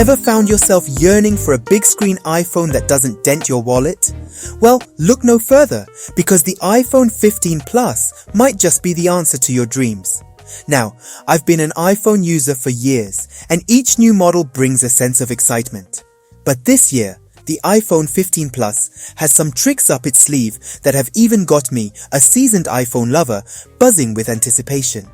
Ever found yourself yearning for a big screen iPhone that doesn't dent your wallet? Well, look no further, because the iPhone 15 Plus might just be the answer to your dreams. Now, I've been an iPhone user for years, and each new model brings a sense of excitement. But this year, the iPhone 15 Plus has some tricks up its sleeve that have even got me, a seasoned iPhone lover, buzzing with anticipation.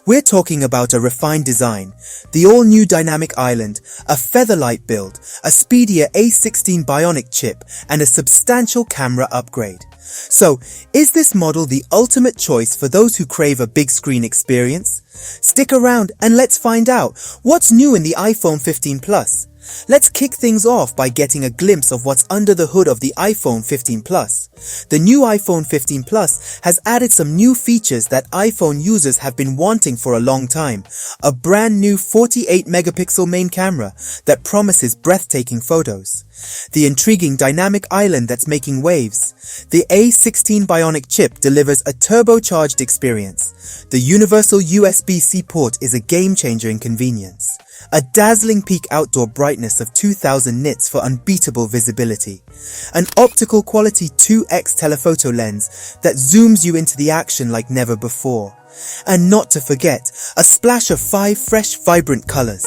We're talking about a refined design, the all-new dynamic island, a featherlight build, a speedier A16 Bionic chip, and a substantial camera upgrade. So, is this model the ultimate choice for those who crave a big screen experience? Stick around and let's find out what's new in the iPhone 15 Plus. Let's kick things off by getting a glimpse of what's under the hood of the iPhone 15 Plus. The new iPhone 15 Plus has added some new features that iPhone users have been wanting for a long time. A brand new 48-megapixel main camera that promises breathtaking photos. The intriguing dynamic island that's making waves. The A16 Bionic chip delivers a turbocharged experience. The universal USB-C port is a game-changer in convenience. A dazzling peak outdoor brightness of 2000 nits for unbeatable visibility. An optical quality 2x telephoto lens that zooms you into the action like never before. And not to forget, a splash of 5 fresh, vibrant colors.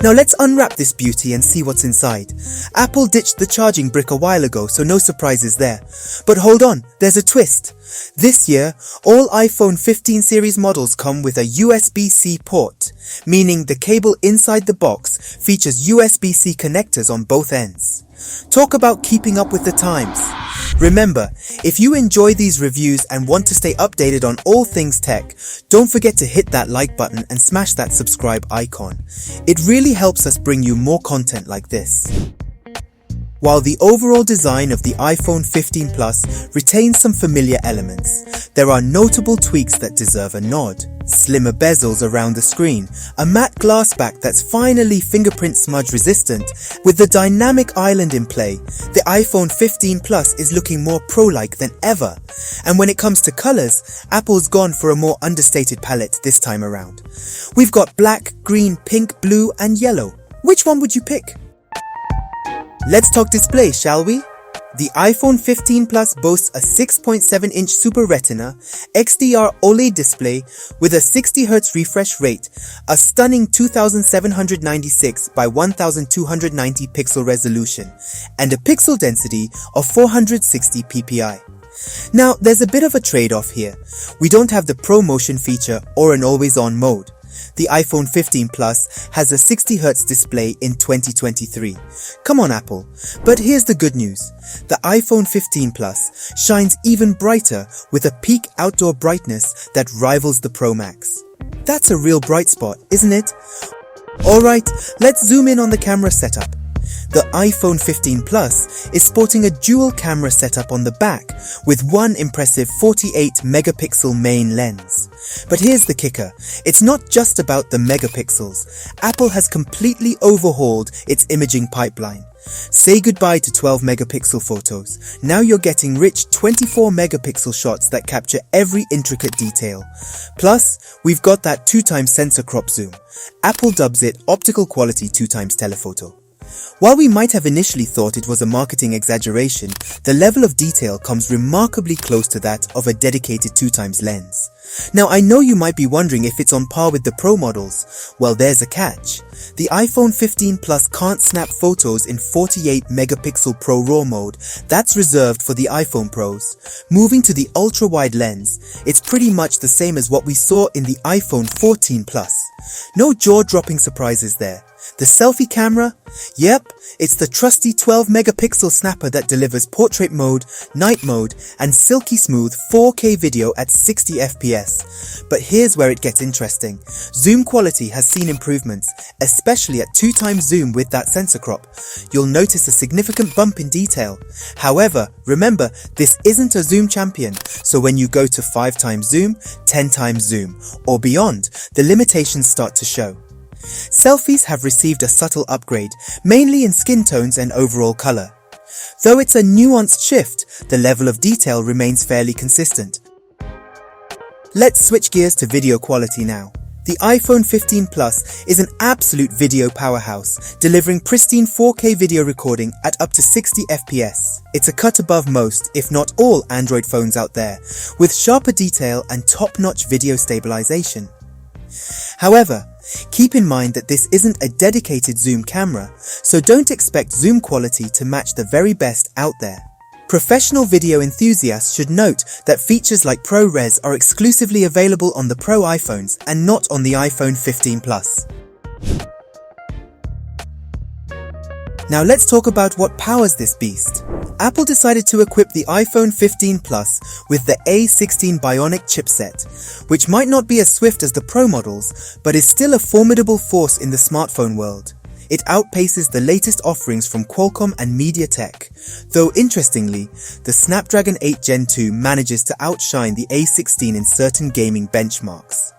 Now let's unwrap this beauty and see what's inside. Apple ditched the charging brick a while ago, so no surprises there. But hold on, there's a twist. This year, all iPhone 15 series models come with a USB-C port, meaning the cable inside the box features USB-C connectors on both ends. Talk about keeping up with the times. Remember, if you enjoy these reviews and want to stay updated on all things tech, don't forget to hit that like button and smash that subscribe icon. It really helps us bring you more content like this. While the overall design of the iPhone 15 Plus retains some familiar elements, there are notable tweaks that deserve a nod. Slimmer bezels around the screen, a matte glass back that's finally fingerprint smudge resistant. With the dynamic island in play, the iPhone 15 Plus is looking more pro-like than ever. And when it comes to colors, Apple's gone for a more understated palette this time around. We've got black, green, pink, blue, and yellow. Which one would you pick? Let's talk display, shall we? The iPhone 15 Plus boasts a 6.7-inch Super Retina XDR OLED display with a 60Hz refresh rate, a stunning 2796 by 1290 pixel resolution, and a pixel density of 460 ppi. Now, there's a bit of a trade-off here. We don't have the ProMotion feature or an always-on mode. The iPhone 15 Plus has a 60Hz display in 2023. Come on, Apple. But here's the good news. The iPhone 15 Plus shines even brighter with a peak outdoor brightness that rivals the Pro Max. That's a real bright spot, isn't it? Alright, let's zoom in on the camera setup. The iPhone 15 Plus is sporting a dual camera setup on the back with one impressive 48-megapixel main lens. But here's the kicker, it's not just about the megapixels. Apple has completely overhauled its imaging pipeline. Say goodbye to 12-megapixel photos. Now you're getting rich 24-megapixel shots that capture every intricate detail. Plus, we've got that 2x sensor crop zoom. Apple dubs it optical quality 2x telephoto. While we might have initially thought it was a marketing exaggeration, the level of detail comes remarkably close to that of a dedicated 2x lens. Now, I know you might be wondering if it's on par with the Pro models. Well, there's a catch. The iPhone 15 Plus can't snap photos in 48-megapixel Pro RAW mode. That's reserved for the iPhone Pros. Moving to the ultra-wide lens, it's pretty much the same as what we saw in the iPhone 14 Plus. No jaw-dropping surprises there. The selfie camera? Yep, it's the trusty 12-megapixel snapper that delivers portrait mode, night mode, and silky smooth 4K video at 60 FPS. But here's where it gets interesting. Zoom quality has seen improvements, especially at 2x zoom with that sensor crop. You'll notice a significant bump in detail. However, remember, this isn't a zoom champion, so when you go to 5x zoom, 10x zoom, or beyond, the limitations start to show. Selfies have received a subtle upgrade, mainly in skin tones and overall color. Though it's a nuanced shift, the level of detail remains fairly consistent. Let's switch gears to video quality now. The iPhone 15 Plus is an absolute video powerhouse, delivering pristine 4K video recording at up to 60 FPS. It's a cut above most, if not all, Android phones out there, with sharper detail and top-notch video stabilization. However, keep in mind that this isn't a dedicated zoom camera, so don't expect zoom quality to match the very best out there. Professional video enthusiasts should note that features like ProRes are exclusively available on the Pro iPhones and not on the iPhone 15 Plus. Now let's talk about what powers this beast. Apple decided to equip the iPhone 15 Plus with the A16 Bionic chipset, which might not be as swift as the Pro models, but is still a formidable force in the smartphone world. It outpaces the latest offerings from Qualcomm and MediaTek, though interestingly, the Snapdragon 8 Gen 2 manages to outshine the A16 in certain gaming benchmarks.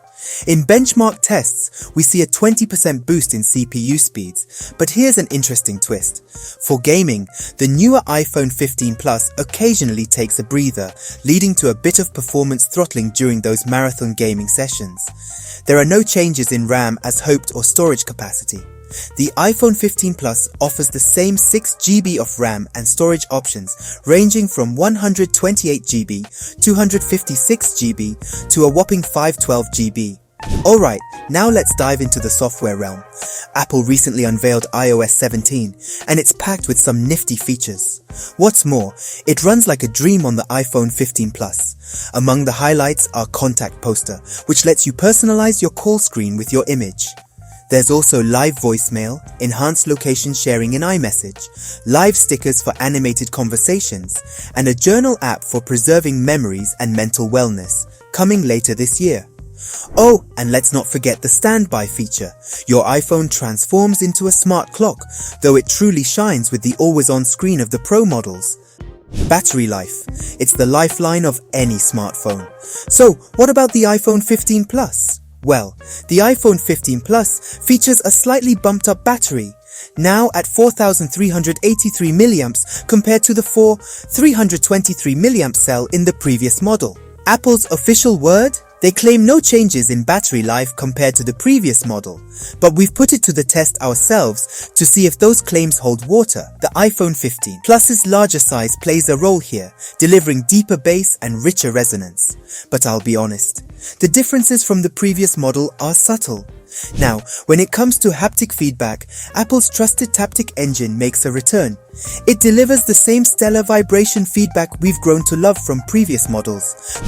In benchmark tests, we see a 20% boost in CPU speeds, but here's an interesting twist. For gaming, the newer iPhone 15 Plus occasionally takes a breather, leading to a bit of performance throttling during those marathon gaming sessions. There are no changes in RAM as hoped or storage capacity. The iPhone 15 Plus offers the same 6GB of RAM and storage options, ranging from 128GB, 256GB to a whopping 512GB. Alright, now let's dive into the software realm. Apple recently unveiled iOS 17, and it's packed with some nifty features. What's more, it runs like a dream on the iPhone 15 Plus. Among the highlights are Contact Poster, which lets you personalize your call screen with your image. There's also live voicemail, enhanced location sharing in iMessage, live stickers for animated conversations, and a journal app for preserving memories and mental wellness, coming later this year. Oh, and let's not forget the standby feature. Your iPhone transforms into a smart clock, though it truly shines with the always-on screen of the Pro models. Battery life. It's the lifeline of any smartphone. So, what about the iPhone 15 Plus? Well, the iPhone 15 Plus features a slightly bumped up battery, now at 4,383 mAh compared to the 323 mAh cell in the previous model. Apple's official word? They claim no changes in battery life compared to the previous model, but we've put it to the test ourselves to see if those claims hold water. The iPhone 15 Plus's larger size plays a role here, delivering deeper bass and richer resonance. But I'll be honest, the differences from the previous model are subtle. Now, when it comes to haptic feedback, Apple's trusted Taptic engine makes a return. It delivers the same stellar vibration feedback we've grown to love from previous models.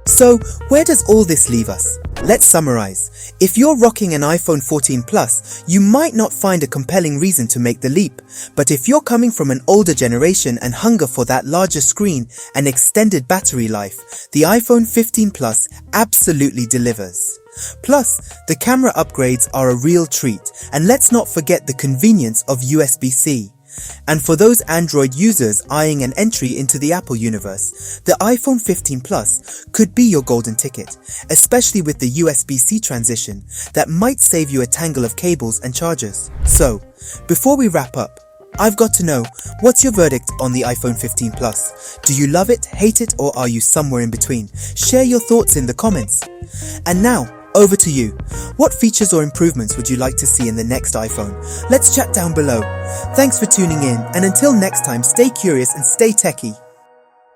So, where does all this leave us? Let's summarize. If you're rocking an iPhone 14 Plus, you might not find a compelling reason to make the leap. But if you're coming from an older generation and hunger for that larger screen and extended battery life, the iPhone 15 Plus absolutely delivers. Plus, the camera upgrades are a real treat, and let's not forget the convenience of USB-C. And for those Android users eyeing an entry into the Apple universe, the iPhone 15 Plus could be your golden ticket, especially with the USB-C transition that might save you a tangle of cables and chargers. So, before we wrap up, I've got to know, what's your verdict on the iPhone 15 Plus? Do you love it, hate it, or are you somewhere in between? Share your thoughts in the comments. And now, over to you. What features or improvements would you like to see in the next iPhone? Let's chat down below. Thanks for tuning in, and until next time, stay curious and stay techie.